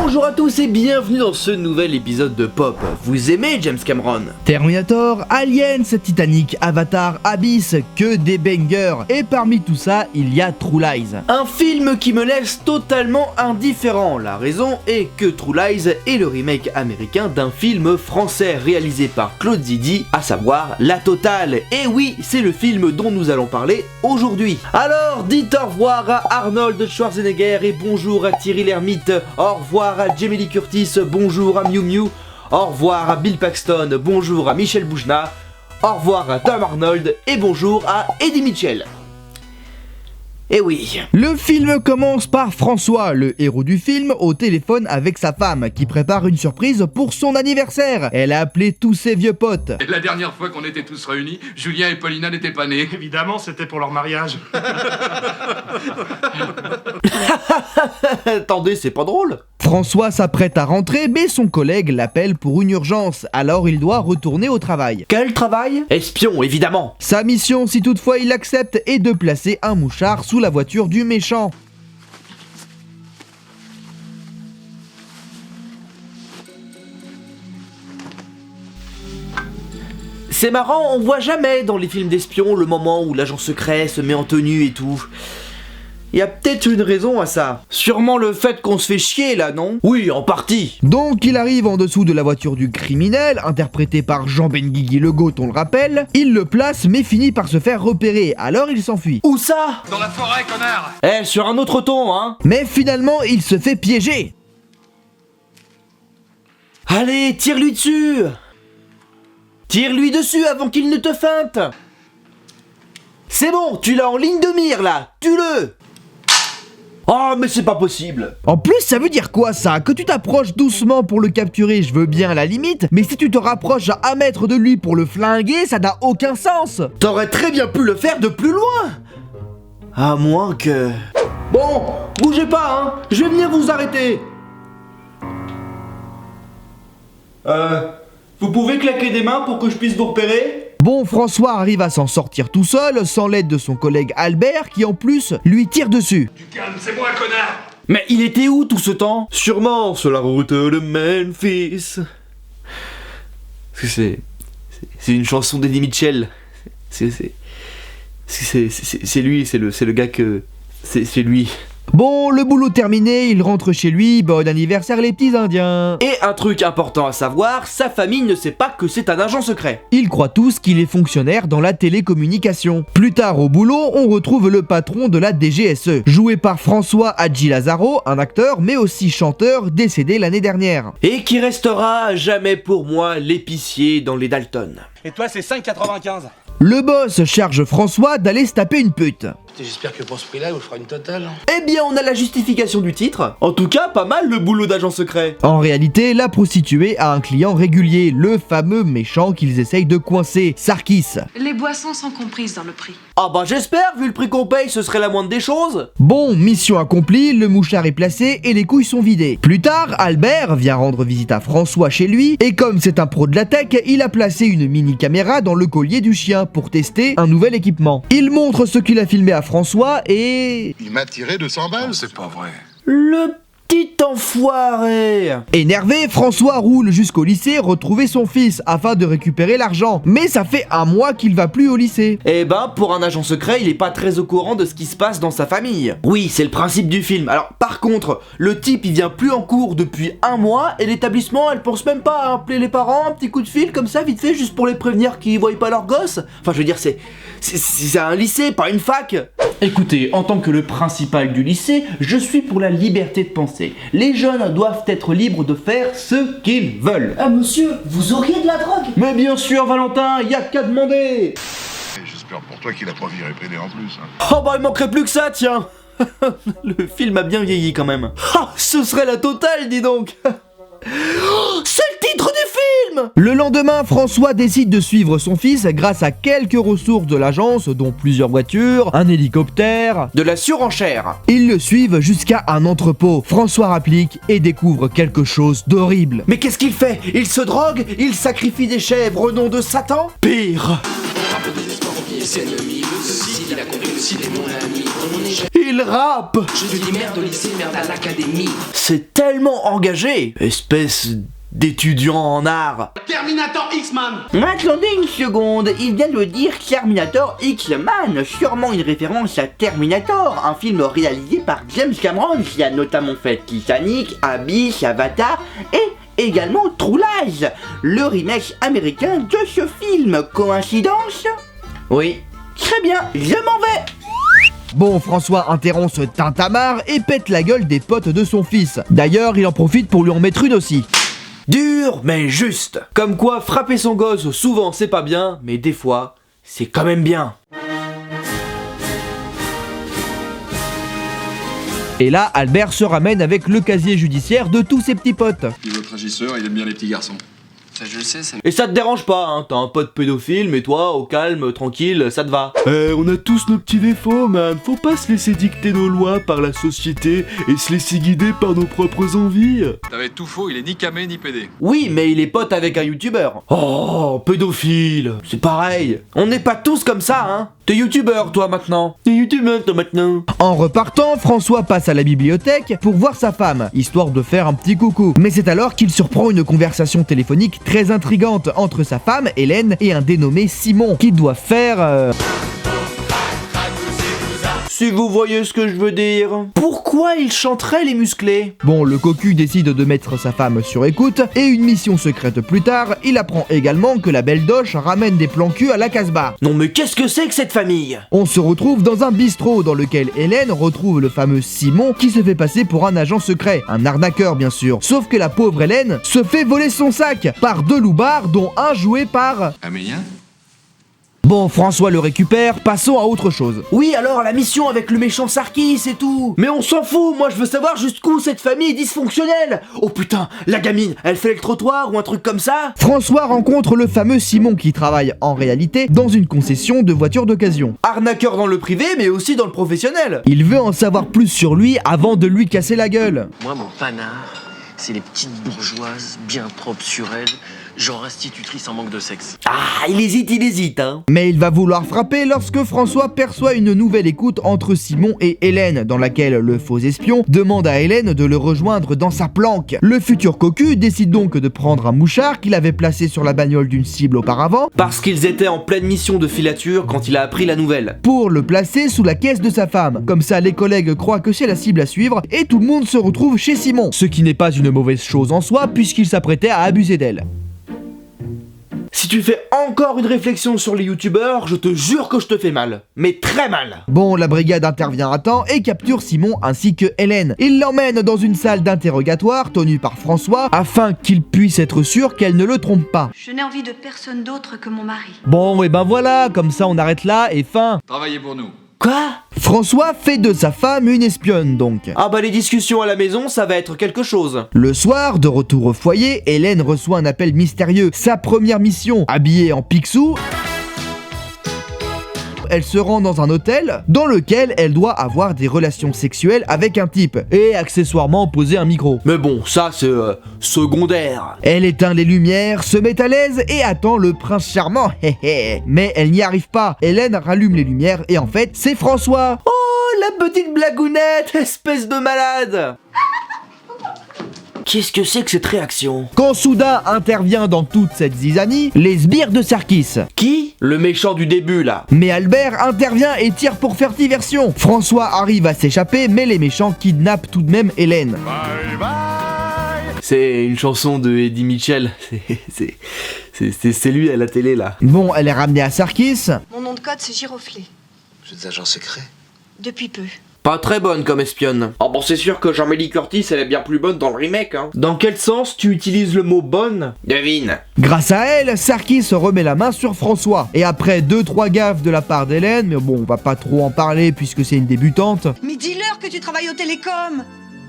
Bonjour à tous et bienvenue dans ce nouvel épisode de Pop. Vous aimez James Cameron? Terminator, Aliens, Titanic, Avatar, Abyss, que des bangers. Et parmi tout ça, il y a True Lies. Un film qui me laisse totalement indifférent. La raison est que True Lies est le remake américain d'un film français réalisé par Claude Zidi, à savoir La Totale. Et oui, c'est le film dont nous allons parler aujourd'hui. Alors, dites au revoir à Arnold Schwarzenegger et bonjour à Thierry Lhermitte. Au revoir à Jamie Lee Curtis, bonjour à Miu Miu. Au revoir à Bill Paxton, bonjour à Michel Boujna. Au revoir à Tom Arnold et bonjour à Eddie Mitchell. Eh oui. Le film commence par François, le héros du film, au téléphone avec sa femme, qui prépare une surprise pour son anniversaire. Elle a appelé tous ses vieux potes. Et la dernière fois qu'on était tous réunis, Julien et Paulina n'étaient pas nés. Évidemment, c'était pour leur mariage. Attendez, c'est pas drôle. François s'apprête à rentrer, mais son collègue l'appelle pour une urgence, alors il doit retourner au travail. Quel travail? Espion, évidemment. Sa mission, si toutefois il l'accepte, est de placer un mouchard sous la voiture du méchant. C'est marrant, on voit jamais dans les films d'espions le moment où l'agent secret se met en tenue et tout. Il y a peut-être une raison à ça. Sûrement le fait qu'on se fait chier là, non? Oui, en partie. Donc il arrive en dessous de la voiture du criminel, interprété par Jean Benguigui Le Goat, on le rappelle. Il le place mais finit par se faire repérer, alors il s'enfuit. Où ça? Dans la forêt, connard! Eh, sur un autre ton, hein. Mais finalement il se fait piéger. Allez, tire-lui dessus. Tire-lui dessus avant qu'il ne te feinte. C'est bon, tu l'as en ligne de mire là, tue-le. Oh, mais c'est pas possible. En plus, ça veut dire quoi ça? Que tu t'approches doucement pour le capturer, je veux bien à la limite, mais si tu te rapproches à 1 mètre de lui pour le flinguer, ça n'a aucun sens. T'aurais très bien pu le faire de plus loin. À moins que... Bon, bougez pas, hein. Je vais venir vous arrêter. Vous pouvez claquer des mains pour que je puisse vous repérer? Bon, François arrive à s'en sortir tout seul, sans l'aide de son collègue Albert, qui en plus lui tire dessus. Du calme, c'est moi, connard! Mais il était où tout ce temps? Sûrement sur la route de Memphis. C'est une chanson d'Eddie Mitchell. C'est lui, c'est le gars que... C'est lui. Bon, le boulot terminé, il rentre chez lui, bon anniversaire les petits indiens. Et un truc important à savoir, sa famille ne sait pas que c'est un agent secret. Ils croient tous qu'il est fonctionnaire dans la télécommunication. Plus tard au boulot, on retrouve le patron de la DGSE, joué par François Hadji Lazaro, un acteur mais aussi chanteur décédé l'année dernière. Et qui restera à jamais pour moi l'épicier dans les Dalton. Et toi, c'est 5,95. Le boss charge François d'aller se taper une pute. J'espère que pour ce prix-là, il vous fera une totale. Eh bien, on a la justification du titre. En tout cas, pas mal le boulot d'agent secret. En réalité, la prostituée a un client régulier, le fameux méchant qu'ils essayent de coincer, Sarkis. Les boissons sont comprises dans le prix. Ah bah j'espère, vu le prix qu'on paye, ce serait la moindre des choses. Bon, mission accomplie, le mouchard est placé et les couilles sont vidées. Plus tard, Albert vient rendre visite à François chez lui, et comme c'est un pro de la tech, il a placé une mini-caméra dans le collier du chien pour tester un nouvel équipement. Il montre ce qu'il a filmé à François et... Il m'a tiré 200 balles. C'est pas vrai. Le petit enfoiré. Énervé, François roule jusqu'au lycée retrouver son fils afin de récupérer l'argent. Mais ça fait 1 mois qu'il va plus au lycée. Eh ben, pour un agent secret, il est pas très au courant de ce qui se passe dans sa famille. Oui, c'est le principe du film. Alors, par contre, le type, il vient plus en cours depuis 1 mois et l'établissement, elle pense même pas à appeler les parents, un petit coup de fil comme ça, vite fait, juste pour les prévenir qu'ils voient pas leur gosse. Enfin, je veux dire, c'est un lycée, pas une fac. Écoutez, en tant que le principal du lycée, je suis pour la liberté de penser. Les jeunes doivent être libres de faire ce qu'ils veulent. Ah monsieur, vous auriez de la drogue? Mais bien sûr, Valentin, y a qu'à demander. Et j'espère pour toi qu'il a pas viré pédé en plus. Hein. Oh bah il manquerait plus que ça, tiens. Le film a bien vieilli quand même. Ah, ce serait la totale, dis donc. Oh, c'est le titre du film. Le lendemain, François décide de suivre son fils grâce à quelques ressources de l'agence, dont plusieurs voitures, un hélicoptère... De la surenchère. Ils le suivent jusqu'à un entrepôt. François applique et découvre quelque chose d'horrible. Mais qu'est-ce qu'il fait? Il se drogue? Il sacrifie des chèvres au nom de Satan? Pire. Un peu de l'espoir, oublier ses ennemis, le souci il a compris aussi des mon ami. On est jeune. Il rappe. Je dis merde au lycée, merde à l'académie. C'est tellement engagé. Espèce d'étudiant en art. Terminator X-Man. Attendez une seconde, il vient de dire Terminator X-Man, sûrement une référence à Terminator, un film réalisé par James Cameron qui a notamment fait Titanic, Abyss, Avatar et également True Lies, le remake américain de ce film. Coïncidence? Oui. Très bien, je m'en vais. Bon, François interrompt ce tintamarre et pète la gueule des potes de son fils. D'ailleurs, il en profite pour lui en mettre une aussi. Dur, mais juste. Comme quoi, frapper son gosse, souvent c'est pas bien, mais des fois, c'est quand même bien. Et là, Albert se ramène avec le casier judiciaire de tous ses petits potes. Puis votre régisseur, il aime bien les petits garçons. Ça je le sais, ça. Et ça te dérange pas, hein, t'as un pote pédophile, mais toi, au calme, tranquille, ça te va. On a tous nos petits défauts, man. Faut pas se laisser dicter nos lois par la société et se laisser guider par nos propres envies. T'avais tout faux, il est ni camé ni pédé. Oui, mais il est pote avec un youtubeur. Oh, pédophile, c'est pareil. On n'est pas tous comme ça, hein. T'es youtubeur, toi, maintenant. T'es youtubeur, toi, maintenant. En repartant, François passe à la bibliothèque pour voir sa femme, histoire de faire un petit coucou. Mais c'est alors qu'il surprend une conversation téléphonique très intrigante entre sa femme, Hélène, et un dénommé Simon, qui doit faire... Si vous voyez ce que je veux dire. Pourquoi il chanterait les musclés? Bon, le cocu décide de mettre sa femme sur écoute, et une mission secrète plus tard, il apprend également que la belle Doche ramène des plans cul à la Casbah. Non mais qu'est-ce que c'est que cette famille? On se retrouve dans un bistrot dans lequel Hélène retrouve le fameux Simon qui se fait passer pour un agent secret, un arnaqueur bien sûr. Sauf que la pauvre Hélène se fait voler son sac par deux loupards dont un joué par... Amélien? Bon, François le récupère, passons à autre chose. Oui, alors la mission avec le méchant Sarkis et tout. Mais on s'en fout, moi je veux savoir jusqu'où cette famille est dysfonctionnelle. Oh putain, la gamine, elle fait le trottoir ou un truc comme ça? François rencontre le fameux Simon qui travaille en réalité dans une concession de voitures d'occasion. Arnaqueur dans le privé mais aussi dans le professionnel. Il veut en savoir plus sur lui avant de lui casser la gueule. Moi, mon panard, c'est les petites bourgeoises bien propres sur elles, genre institutrice en manque de sexe. Ah, il hésite, hein. Mais il va vouloir frapper lorsque François perçoit une nouvelle écoute entre Simon et Hélène, dans laquelle le faux espion demande à Hélène de le rejoindre dans sa planque. Le futur cocu décide donc de prendre un mouchard qu'il avait placé sur la bagnole d'une cible auparavant, Parce qu'ils étaient en pleine mission de filature quand il a appris la nouvelle. pour le placer sous la caisse de sa femme. Comme ça, les collègues croient que c'est la cible à suivre et tout le monde se retrouve chez Simon. Ce qui n'est pas une mauvaise chose en soi puisqu'il s'apprêtait à abuser d'elle. Si tu fais encore une réflexion sur les youtubeurs, je te jure que je te fais mal. Mais très mal. Bon, la brigade intervient à temps et capture Simon ainsi que Hélène. Il l'emmène dans une salle d'interrogatoire tenue par François afin qu'il puisse être sûr qu'elle ne le trompe pas. Je n'ai envie de personne d'autre que mon mari. Bon, et ben voilà, comme ça on arrête là et fin. Travaillez pour nous. Quoi? François fait de sa femme une espionne donc. Ah bah les discussions à la maison, ça va être quelque chose. Le soir, de retour au foyer, Hélène reçoit un appel mystérieux. Sa première mission, habillée en Picsou, elle se rend dans un hôtel dans lequel elle doit avoir des relations sexuelles avec un type et accessoirement poser un micro. Mais bon, ça c'est secondaire. Elle éteint les lumières, se met à l'aise et attend le prince charmant. Mais elle n'y arrive pas. Hélène rallume les lumières et en fait, c'est François. Oh, la petite blagounette, espèce de malade. Qu'est-ce que c'est que cette réaction? Quand soudain intervient dans toute cette zizanie, les sbires de Sarkis. Qui? Le méchant du début là. Mais Albert intervient et tire pour faire diversion. François arrive à s'échapper, mais les méchants kidnappent tout de même Hélène. C'est une chanson de Eddie Mitchell. C'est lui à la télé là. Bon, elle est ramenée à Sarkis. Mon nom de code, c'est Giroflé. Vous êtes agent secret? Depuis peu. Pas très bonne comme espionne. Ah bon, c'est sûr que Jamie Curtis, elle est bien plus bonne dans le remake, hein. Dans quel sens tu utilises le mot bonne? Devine. Grâce à elle, Sarkis remet la main sur François. Et après 2-3 gaffes de la part d'Hélène, mais bon, on va pas trop en parler puisque c'est une débutante. Mais dis-leur que tu travailles au télécom,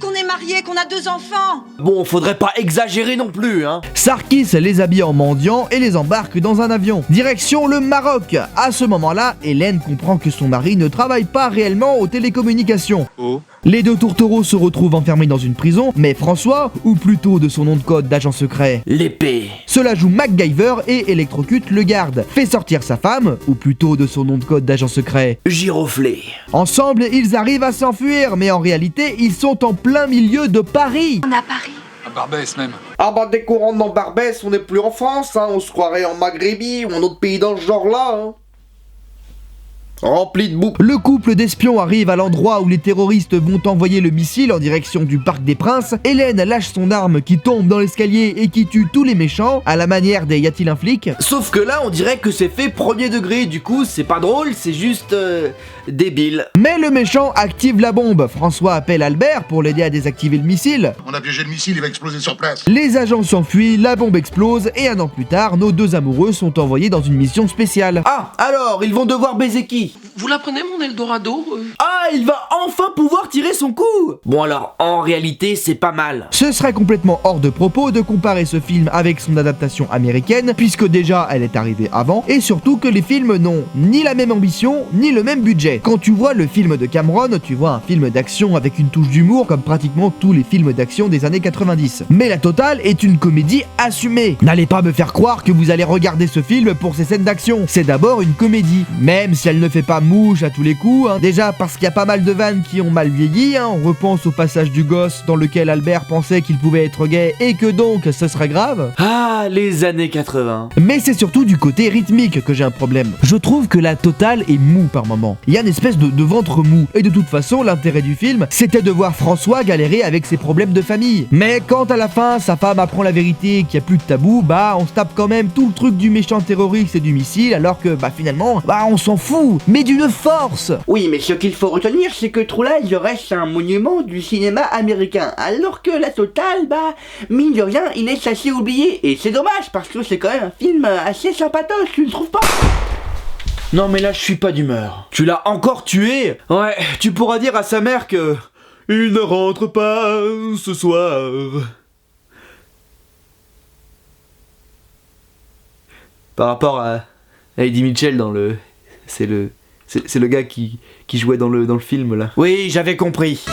qu'on est mariés, qu'on a 2 enfants. Bon, faudrait pas exagérer non plus, hein. Sarkis les habille en mendiants et les embarque dans un avion. Direction le Maroc. À ce moment-là, Hélène comprend que son mari ne travaille pas réellement aux télécommunications. Oh, Les deux tourtereaux se retrouvent enfermés dans une prison, mais François, ou plutôt de son nom de code d'agent secret, L'épée. cela joue MacGyver et électrocute le garde, fait sortir sa femme, ou plutôt de son nom de code d'agent secret. Giroflée. Ensemble, ils arrivent à s'enfuir, mais en réalité, ils sont en plein milieu de Paris. On est à Paris. À Barbès même. Ah bah dès qu'on rentre dans Barbès, on n'est plus en France, hein, on se croirait en Maghrébie ou un autre pays dans ce genre-là. Hein. Rempli de boue. Le couple d'espions arrive à l'endroit où les terroristes vont envoyer le missile en direction du Parc des Princes. Hélène lâche son arme qui tombe dans l'escalier et qui tue tous les méchants, à la manière des Y a-t-il un flic? Sauf que là, on dirait que c'est fait premier degré, du coup, c'est pas drôle, c'est juste débile. Mais le méchant active la bombe. François appelle Albert pour l'aider à désactiver le missile. On a piégé le missile, il va exploser sur place. Les agents s'enfuient, la bombe explose et un an plus tard, nos deux amoureux sont envoyés dans une mission spéciale. Ah, alors, ils vont devoir baiser qui? Vous la prenez, mon Eldorado Ah, il va enfin pouvoir tirer son coup. Bon alors, en réalité, c'est pas mal. Ce serait complètement hors de propos de comparer ce film avec son adaptation américaine, puisque déjà elle est arrivée avant, et surtout que les films n'ont ni la même ambition, ni le même budget. Quand tu vois le film de Cameron, tu vois un film d'action avec une touche d'humour comme pratiquement tous les films d'action des années 90. Mais La Totale est une comédie assumée. N'allez pas me faire croire que vous allez regarder ce film pour ses scènes d'action. C'est d'abord une comédie, même si elle ne fait pas mouche à tous les coups, hein. Déjà parce qu'il y a pas mal de vannes qui ont mal vieilli, hein. On repense au passage du gosse dans lequel Albert pensait qu'il pouvait être gay et que donc ce serait grave. Ah, les années 80. Mais c'est surtout du côté rythmique que j'ai un problème. Je trouve que La Totale est mou par moment. Il y a une espèce de ventre mou. Et de toute façon, l'intérêt du film, c'était de voir François galérer avec ses problèmes de famille. Mais quand à la fin, sa femme apprend la vérité et qu'il n'y a plus de tabou, bah on se tape quand même tout le truc du méchant terroriste et du missile, alors que bah finalement, bah on s'en fout, mais d'une force. Oui, mais ce qu'il faut retenir, c'est que True Lies reste un monument du cinéma américain, alors que La Totale, bah, mine de rien, il est assez oublié. Et c'est dommage, parce que c'est quand même un film assez sympatoche, tu ne trouves pas? Non mais là, je suis pas d'humeur. Tu l'as encore tué? Ouais, tu pourras dire à sa mère que... Il ne rentre pas ce soir. Par rapport à Eddie Mitchell dans le... C'est le gars qui jouait dans le film là. Oui, j'avais compris.